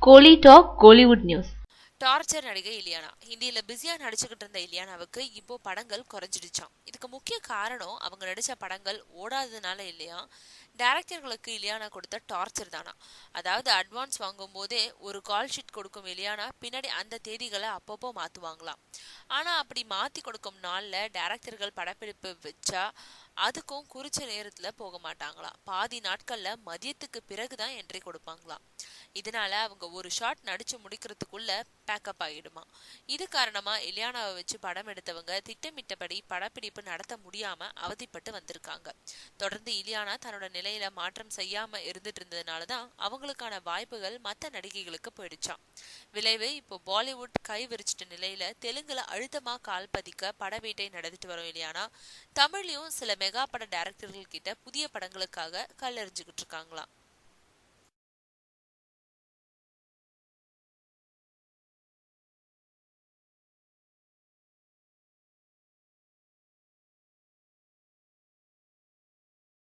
கோலி talk Kollywood news. Torture நடிகை இலியானா. ஹிந்தியில பிஸியா நடிச்சுக்கிட்டு இருந்த இலியானாவுக்கு இப்போ படங்கள் குறைஞ்சிடுச்சாம். இதுக்கு முக்கிய காரணம் அவங்க நடிச்ச படங்கள் ஓடாததுனால இல்லையா, டைரக்டர்களுக்கு இலியானா கொடுத்த டார்ச்சர் தானா. அதாவது அட்வான்ஸ் வாங்கும் போதே ஒரு கால் ஷீட் கொடுக்கும் இலியானா பின்னாடி அந்த தேதிகளை அப்பப்போ மாத்துவாங்களாம். ஆனா அப்படி மாத்தி கொடுக்கும் நாள்ல டைரக்டர்கள் படப்பிடிப்பு வச்சா அதுக்கும் குறிச்ச நேரத்துல போக மாட்டாங்களாம். பாதி நாட்கள்ல மதியத்துக்கு பிறகுதான் என்ட்ரி கொடுப்பாங்களாம். இதனால அவங்க ஒரு ஷாட் நடிச்சு முடிக்கிறதுக்குள்ள பேக்கப் ஆகிடுமா. இது காரணமா இலியானாவை வச்சு படம் எடுத்தவங்க திட்டமிட்டபடி படப்பிடிப்பு நடத்த முடியாம அவதிப்பட்டு வந்திருக்காங்க. தொடர்ந்து இலியானா தன்னோட நிலையில மாற்றம் செய்யாம இருந்துட்டு இருந்ததுனாலதான் அவங்களுக்கான வாய்ப்புகள் மத்த நடிகைகளுக்கு போயிடுச்சாம். விளைவு இப்போ பாலிவுட் கை விரிச்சிட்ட நிலையில தெலுங்குல அழுத்தமா கால் பதிக்க பட வேட்டை நடத்திட்டு வரும் இலியானா தமிழ்லயும் சில மெகா பட டைரக்டர்கள் கிட்ட புதிய படங்களுக்காக கல்லெறிஞ்சுக்கிட்டு இருக்காங்களாம்.